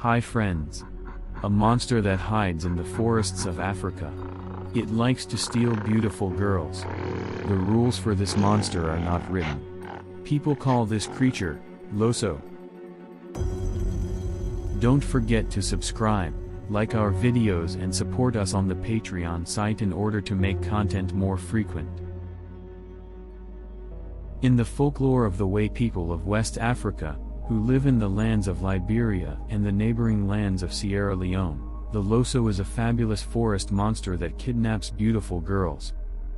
Hi friends. A monster that hides in the forests of Africa. It likes to steal beautiful girls. The rules for this monster are not written. People call this creature, Loso. Don't forget to subscribe, like our videos and support us on the Patreon site in order to make content more frequent. In the folklore of the Way people of West Africa, who live in the lands of Liberia and the neighboring lands of Sierra Leone, the Loso is a fabulous forest monster that kidnaps beautiful girls.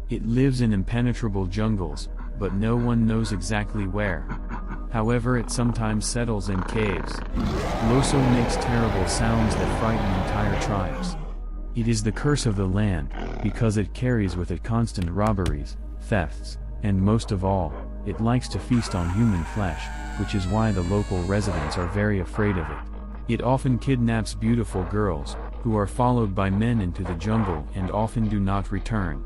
It lives in impenetrable jungles, but no one knows exactly where. However, it sometimes settles in caves. Loso makes terrible sounds that frighten entire tribes. It is the curse of the land, because it carries with it constant robberies, thefts, and most of all, it likes to feast on human flesh, which is why the local residents are very afraid of it. It often kidnaps beautiful girls, who are followed by men into the jungle and often do not return.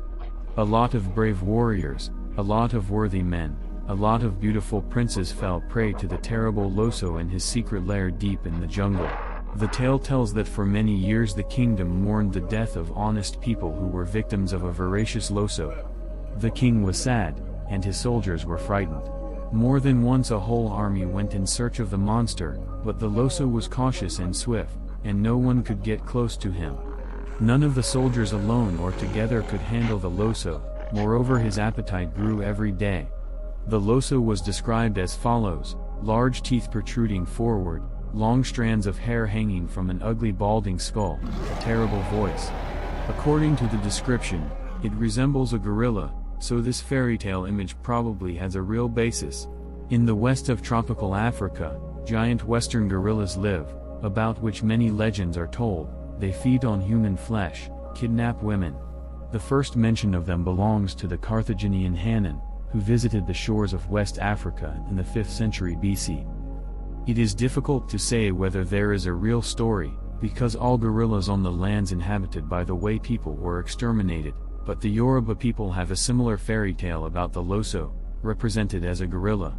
A lot of brave warriors, a lot of worthy men, a lot of beautiful princes fell prey to the terrible Loso in his secret lair deep in the jungle. The tale tells that for many years the kingdom mourned the death of honest people who were victims of a voracious Loso. The king was sad, and his soldiers were frightened. More than once a whole army went in search of the monster, but the Loso was cautious and swift, and no one could get close to him. None of the soldiers alone or together could handle the Loso, moreover his appetite grew every day. The Loso was described as follows: large teeth protruding forward, long strands of hair hanging from an ugly balding skull, a terrible voice. According to the description, it resembles a gorilla, so this fairy tale image probably has a real basis. In the west of tropical Africa, giant western gorillas live, about which many legends are told. They feed on human flesh, kidnap women. The first mention of them belongs to the Carthaginian Hanan, who visited the shores of West Africa in the 5th century BC. It is difficult to say whether there is a real story, because all gorillas on the lands inhabited by the Way people were exterminated, but the Yoruba people have a similar fairy tale about the Loso, represented as a gorilla.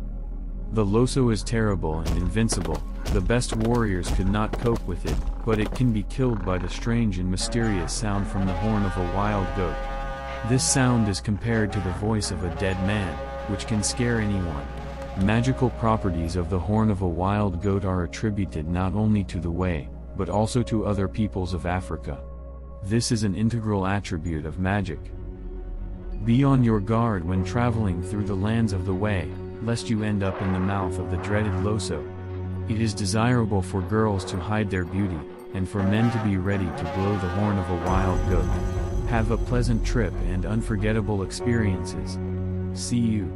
The Loso is terrible and invincible. The best warriors could not cope with it, but it can be killed by the strange and mysterious sound from the horn of a wild goat. This sound is compared to the voice of a dead man, which can scare anyone. Magical properties of the horn of a wild goat are attributed not only to the Way, but also to other peoples of Africa. This is an integral attribute of magic. Be on your guard when traveling through the lands of the Way, lest you end up in the mouth of the dreaded Loso. It is desirable for girls to hide their beauty, and for men to be ready to blow the horn of a wild goat. Have a pleasant trip and unforgettable experiences. See you.